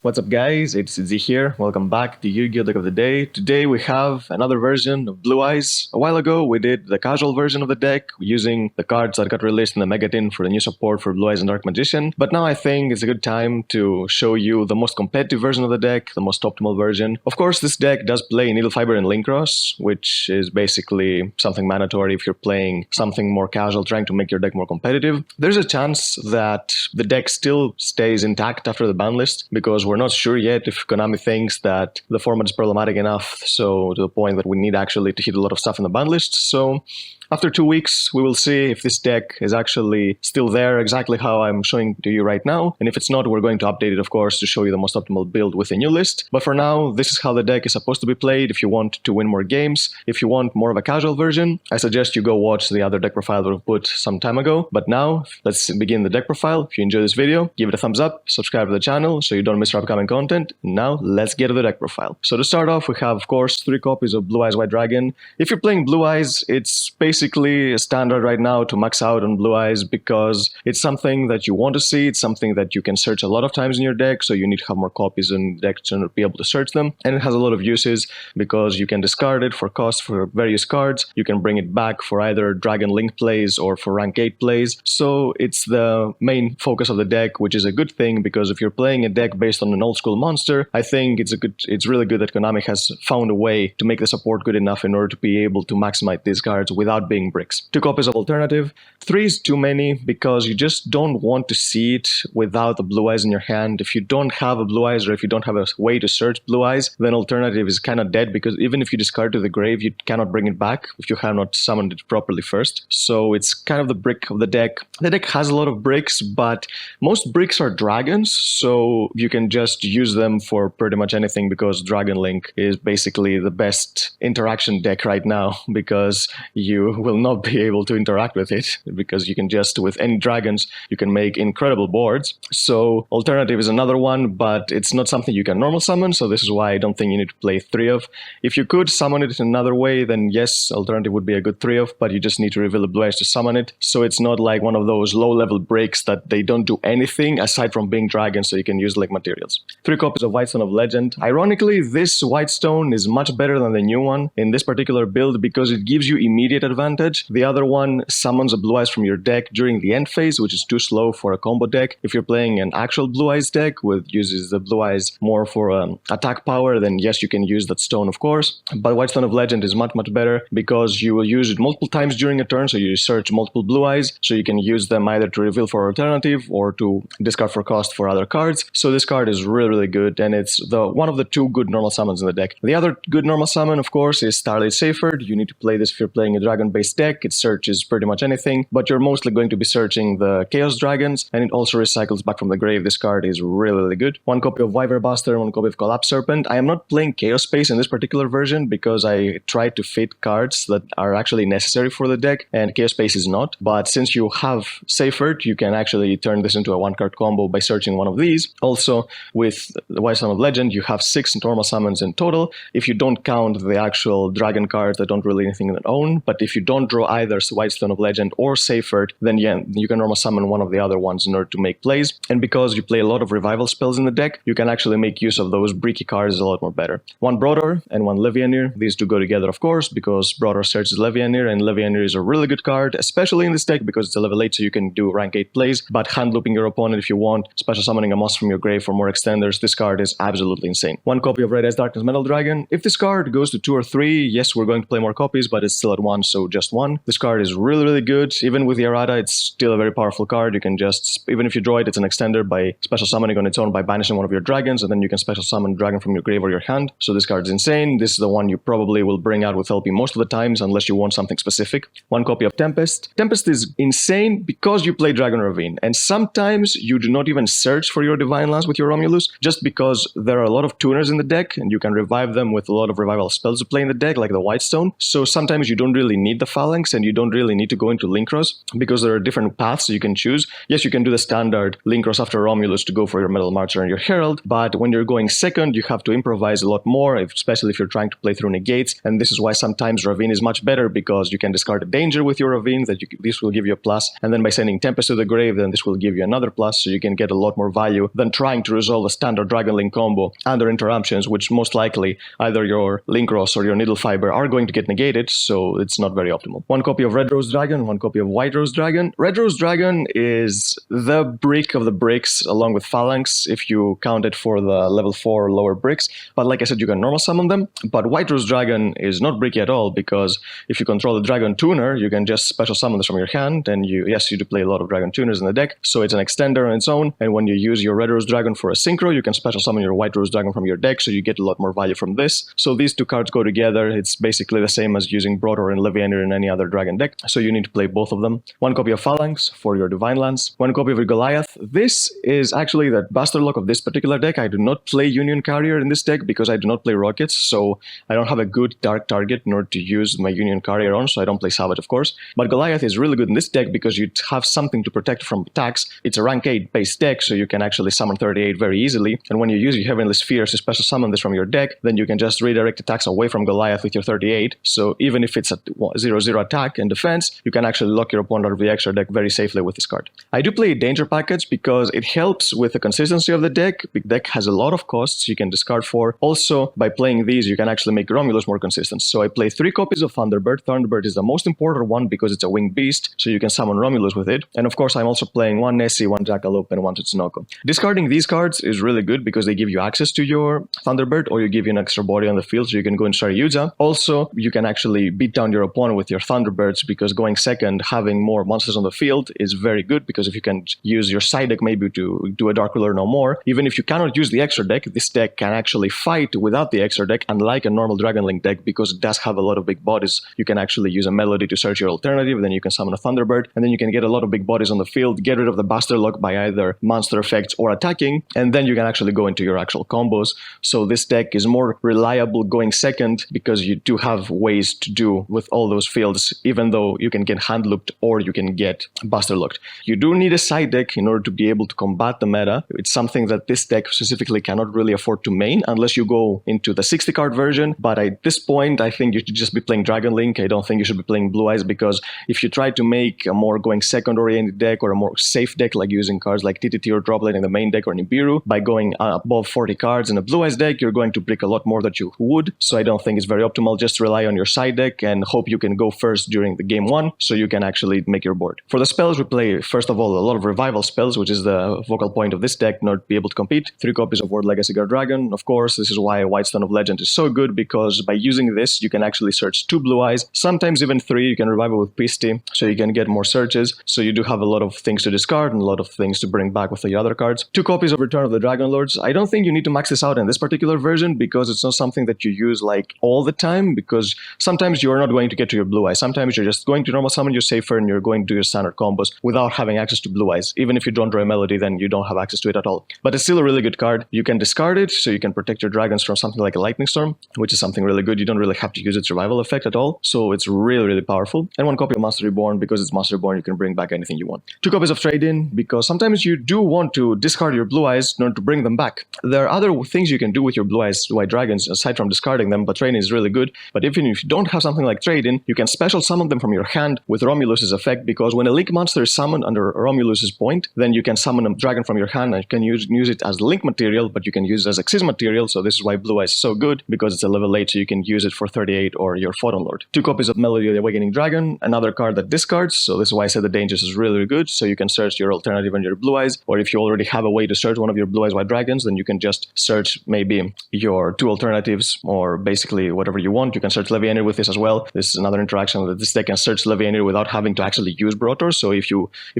What's up guys, it's Z here, welcome back to Yu-Gi-Oh! Deck of the Day. Today we have another version of Blue Eyes. A while ago we did the casual version of the deck using the cards that got released in the Mega Tin for the new support for Blue Eyes and Dark Magician. But now I think it's a good time to show you the most competitive version of the deck, the most optimal version. Of course this deck does play Needle Fiber and Link Cross, which is basically something mandatory if you're playing something more casual, trying to make your deck more competitive. There's a chance that the deck still stays intact after the ban list, because we're not sure yet if Konami thinks that the format is problematic enough, so to the point that we need actually to hit a lot of stuff in the ban list. So after 2 weeks, we will see if this deck is actually still there, exactly how I'm showing to you right now. And if it's not, we're going to update it, of course, to show you the most optimal build with a new list. But for now, this is how the deck is supposed to be played if you want to win more games. If you want more of a casual version, I suggest you go watch the other deck profile that we put some time ago. But now, let's begin the deck profile. If you enjoy this video, give it a thumbs up, subscribe to the channel so you don't miss our upcoming content. Now, let's get to the deck profile. So to start off, we have, of course, 3 copies of Blue Eyes White Dragon. If you're playing Blue Eyes, it's basically a standard right now to max out on Blue Eyes, because it's something that you want to see. It's something that you can search a lot of times in your deck, so you need to have more copies in the deck to be able to search them. And it has a lot of uses because you can discard it for cost for various cards. You can bring it back for either Dragon Link plays or for rank 8 plays. So it's the main focus of the deck, which is a good thing, because if you're playing a deck based on an old school monster, I think it's really good that Konami has found a way to make the support good enough in order to be able to maximize these cards without being bricks. 2 copies of Alternative. 3 is too many because you just don't want to see it without the Blue Eyes in your hand. If you don't have a Blue Eyes, or if you don't have a way to search Blue Eyes, then Alternative is kind of dead, because even if you discard to the grave, you cannot bring it back if you have not summoned it properly first. So it's kind of the brick of the deck. The deck has a lot of bricks, but most bricks are dragons, so you can just use them for pretty much anything, because Dragon Link is basically the best interaction deck right now, because you will not be able to interact with it, because you can just, with any dragons, you can make incredible boards. So Alternative is another one, but it's not something you can normal summon, so this is why I don't think you need to play 3 of. If you could summon it in another way, then yes, Alternative would be a good 3 of, but you just need to reveal the Blue Eyes to summon it. So it's not like one of those low-level breaks that they don't do anything aside from being dragons, so you can use like materials. 3 copies of White Stone of Legend. Ironically, this White Stone is much better than the new one in this particular build, because it gives you immediate advantage. The other one summons a Blue Eyes from your deck during the end phase, which is too slow for a combo deck. If you're playing an actual Blue Eyes deck with uses the Blue Eyes more for attack power, then yes, you can use that stone, of course. But White Stone of Legend is much better, because you will use it multiple times during a turn, so you search multiple Blue Eyes, so you can use them either to reveal for Alternative or to discard for cost for other cards. So this card is really good, and it's one of the 2 good normal summons in the deck. The other good normal summon, of course, is Starlight Seyfried. You need to play this if you're playing a dragon-based deck. It searches pretty much anything, but you're mostly going to be searching the Chaos Dragons, and it also recycles back from the grave. This card is really good. 1 copy of Wyver Buster, 1 copy of Collapse Serpent. I am not playing Chaos Space in this particular version, because I tried to fit cards that are actually necessary for the deck, and Chaos Space is not. But since you have Seyfried, you can actually turn this into a 1-card combo by searching one of these. Also, with the White Stone of Legend, you have 6 normal summons in total, if you don't count the actual dragon cards that don't really anything in their own. But if you don't draw either White Stone of Legend or Seyfried, then yeah, you can normal summon one of the other ones in order to make plays. And because you play a lot of revival spells in the deck, you can actually make use of those bricky cards a lot more better. 1 Brodor and 1 Levianir. These 2 go together, of course, because Brodor searches Levianir, and Levianir is a really good card, especially in this deck, because it's a level 8, so you can do rank 8 plays. But hand looping your opponent if you want, special summoning a monster from your grave for more extenders, this card is absolutely insane. 1 copy of Red Eyes Darkness Metal Dragon. If this card goes to 2 or 3, yes, we're going to play more copies, but it's still at 1, so just 1. This card is really good. Even with the errata, it's still a very powerful card. You can just, even if you draw it, it's an extender by special summoning on its own by banishing one of your dragons, and then you can special summon a dragon from your grave or your hand. So this card is insane. This is the one you probably will bring out with LP most of the times, unless you want something specific. 1 copy of Tempest. Tempest is insane because you play Dragon Ravine, and sometimes you do not even search for your Divine Lance with your Romulus, just because there are a lot of tuners in the deck, and you can revive them with a lot of revival spells to play in the deck, like the White Stone. So sometimes you don't really need the Phalanx, and you don't really need to go into Link Cross because there are different paths you can choose. Yes, you can do the standard Link Cross after Romulus to go for your Metal Marcher and your Herald, but when you're going second, you have to improvise a lot more, especially if you're trying to play through negates, and this is why sometimes Ravine is much better, because you can discard a danger with your Ravine, this will give you a plus, and then by sending Tempest to the grave, then this will give you another plus, so you can get a lot more value than trying to resolve a standard Dragon Link combo under interruptions, which most likely either your Link Cross or your Needle Fiber are going to get negated, so it's not very optimal. One copy of Red Rose Dragon, one copy of White Rose Dragon. Red Rose Dragon is the brick of the bricks along with Phalanx if you count it for the level 4 lower bricks, but like I said, you can normal summon them. But White Rose Dragon is not bricky at all, because if you control the Dragon Tuner, you can just special summon this from your hand, and you do play a lot of Dragon Tuners in the deck, so it's an extender on its own, and when you use your Red Rose Dragon for a synchro, you can special summon your White Rose Dragon from your deck, so you get a lot more value from this. So these two cards go together. It's basically the same as using Brotor and Levianeer in any other dragon deck, so you need to play both of them. One copy of Phalanx for your Divine Lance, one copy of your Goliath. This is actually the Buster Lock of this particular deck. I do not play Union Carrier in this deck because I do not play Rockets, so I don't have a good dark target in order to use my Union Carrier on, so I don't play Savage, of course. But Goliath is really good in this deck because you have something to protect from attacks. It's a rank 8 base deck, so you can actually summon 38 very easily, and when you use your Heavenly Spheres to special summon this from your deck, then you can just redirect attacks away from Goliath with your 38, so even if it's a 0-0 attack and defense, you can actually lock your opponent out of the extra deck very safely with this card. I do play Danger Package because it helps with the consistency of the deck. The deck has a lot of costs you can discard for. Also, by playing these, you can actually make Romulus more consistent. So I play 3 copies of Thunderbird. Thunderbird is the most important one because it's a winged beast, so you can summon Romulus with it. And of course, I'm also playing 1 Nessie, 1 Jackalope, and 1 Tsunoko. Discarding these cards is really good because they give you access to your Thunderbird, or you give you an extra body on the field, so you can go and start Yugioh. Also, you can actually beat down your opponent with your Thunderbirds, because going second, having more monsters on the field is very good, because if you can use your side deck maybe to do a Dark Ruler no more, even if you cannot use the extra deck, this deck can actually fight without the extra deck, unlike a normal Dragon Link deck, because it does have a lot of big bodies. You can actually use a Melody to search your alternative, then you can summon a Thunderbird, and then you can get a lot of big bodies on the field, get rid of the Buster Lock by either monster effects or attacking, and then you can actually go into your actual combos. So this deck is more reliable going second because you do have ways to do with all those fields, even though you can get hand looped or you can get Buster Locked. You do need a side deck in order to be able to combat the meta. It's something that this deck specifically cannot really afford to main unless you go into the 60 card version, but at this point I think you should just be playing Dragon Link. I don't think you should be playing Blue Eyes, because if you try to make a more going second oriented deck or a more safe deck, like using cards like TTT or Droplet in the main deck or Nibiru, by going above 40 cards in a Blue Eyes deck, you're going to brick a lot more than you would, so I don't think it's very optimal. Just rely on your side deck and hope you can go first during the game 1 so you can actually make your board. For the spells, we play first of all a lot of revival spells, which is the focal point of this deck, not be able to compete. 3 copies of World Legacy Guard Dragon. Of course, this is why White Stone of Legend is so good, because by using this you can actually search 2 Blue Eyes, sometimes even 3. You can revive it with Pisty, so you can get more searches, so you do have a lot of things to discard and a lot of things to bring back with the other cards. 2 copies of Return of the Dragon Lords. I don't think you need to max this out in this particular version, because it's not something that you use like all the time, because sometimes you're not going to get to your Blue Eyes. Sometimes you're just going to normal summon your Safer and you're going to do your standard combos without having access to Blue Eyes. Even if you don't draw a Melody, then you don't have access to it at all. But it's still a really good card. You can discard it, so you can protect your dragons from something like a Lightning Storm, which is something really good. You don't really have to use its revival effect at all, so it's really, really powerful. And 1 copy of Monster Reborn, because it's Monster Reborn, you can bring back anything you want. 2 copies of Trade-In, because sometimes you do want to discard your Blue Eyes in order to bring them back. There are other things you can do with your Blue Eyes White Dragons aside from discarding them, but Trade-In is really good. But even if you don't have something like Trade-In, you can special summon them from your hand with Romulus's effect, because when a Link monster is summoned under Romulus's point, then you can summon a dragon from your hand and you can use it as Link material, but you can use it as Xyz material, so this is why Blue Eyes is so good, because it's a level 8, so you can use it for 38 or your Photon Lord. 2 copies of Melody of the Awakening Dragon, another card that discards, so this is why I said the Dangers is really, really good, so you can search your alternative on your Blue Eyes, or if you already have a way to search one of your Blue Eyes White Dragons, then you can just search maybe your 2 alternatives, or basically whatever you want. You can search Levianeer with this as well. This is another interaction that this deck can search Levianeer without having to actually use Brotor, so if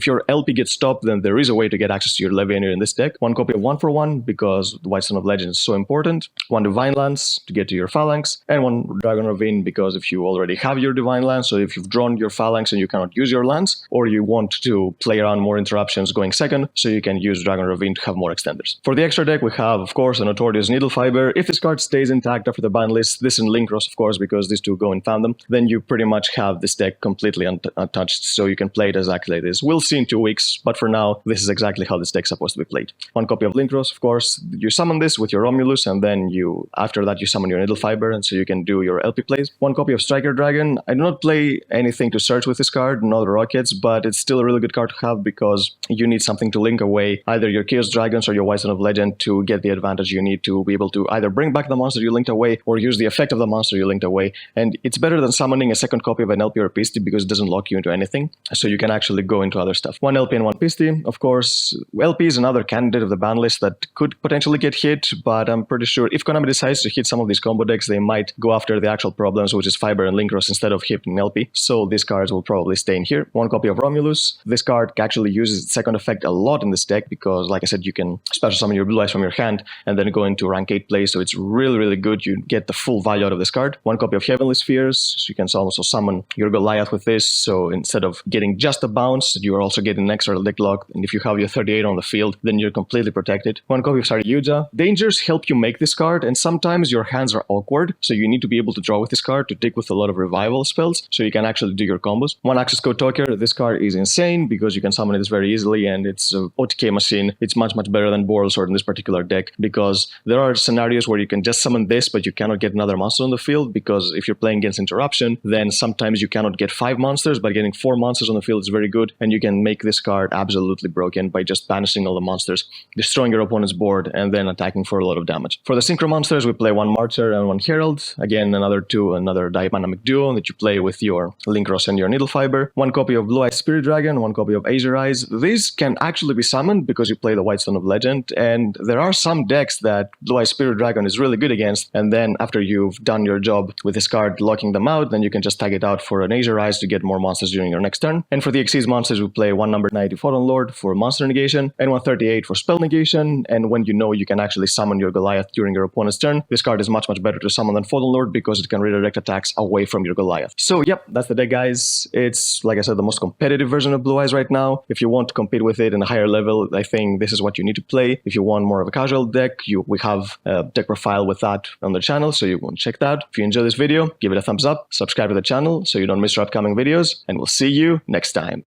your LP gets stopped, then there is a way to get access to your Levianeer in this deck. 1 copy of 1-for-1, because the White Stone of Legend is so important. 1 Divine Lance to get to your Phalanx, and 1 Dragon Ravine, because if you already have your Divine Lance, so if you've drawn your Phalanx and you cannot use your Lance, or you want to play around more interruptions going second, so you can use Dragon Ravine to have more extenders. For the extra deck, we have, of course, a Notorious Needle Fiber. If this card stays intact after the ban list, this and Link Cross, of course, because these 2 go in fandom, then you pretty much have this deck completely untouched, so you can play it exactly like this. We'll see in 2 weeks, but for now, this is exactly how this deck's supposed to be played. 1 copy of Linkros, of course. You summon this with your Romulus, and then after that you summon your Needle Fiber, and so you can do your LP plays. 1 copy of Striker Dragon. I do not play anything to search with this card, not rockets, but it's still a really good card to have because you need something to link away either your Chaos Dragons or your White Stone of Legend to get the advantage you need to be able to either bring back the monster you linked away or use the effect of the monster you linked away. And it's better than summoning a second copy of an LP or Pisty because it doesn't lock you into anything, so you can actually go into other stuff. 1 LP and 1 Pisty. Of course, LP is another candidate of the ban list that could potentially get hit, but I'm pretty sure if Konami decides to hit some of these combo decks, they might go after the actual problems, which is Fiber and Linkros instead of hitting LP. So these cards will probably stay in here. 1 copy of Romulus. This card actually uses its second effect a lot in this deck because, like I said, you can special summon your Blue Eyes from your hand and then go into rank 8 play, so it's really, really good. You get the full value out of this card. 1 copy of Heavenly Spheres, so you can also summon your Goliath with this, so instead of getting just a bounce, you are also getting an extra deck lock, and if you have your 38 on the field, then you're completely protected. 1 copy of Yugioh. Dangers help you make this card, and sometimes your hands are awkward, so you need to be able to draw with this card to dig with a lot of revival spells, so you can actually do your combos. 1 Access Code Talker. This card is insane because you can summon this very easily, and it's an OTK machine. It's much better than Boral Sword in this particular deck because there are scenarios where you can just summon this, but you cannot get another monster on the field because if you're playing against Interruption, then sometimes you cannot get 5 monsters, but getting 4 monsters on the field is very good, and you can make this card absolutely broken by just banishing all the monsters, destroying your opponent's board, and then attacking for a lot of damage. For the Synchro monsters, we play 1 Martyr and 1 Herald. Again, another dynamic duo that you play with your Linkros and your Needle Fiber. 1 copy of Blue Eyes Spirit Dragon, 1 copy of Azure Eyes. These can actually be summoned because you play the White Stone of Legend, and there are some decks that Blue Eyes Spirit Dragon is really good against, and then after you've done your job with this card locking them out, then you can just tag it out for an Azure Eyes to get more monsters during your next turn. And for the Xyz monsters, we play 1 number 90 Photon Lord for monster negation, and 138 for spell negation, and when you know you can actually summon your Goliath during your opponent's turn, this card is much better to summon than Photon Lord because it can redirect attacks away from your Goliath. So yep, that's the deck, guys. It's, like I said, the most competitive version of Blue Eyes right now. If you want to compete with it in a higher level, I think this is what you need to play. If you want more of a casual deck, we have a deck profile with that on the channel, so you want to check that. If you enjoy this video, give it a thumbs up, subscribe to the channel so you don't miss our upcoming videos, and we'll see you next time.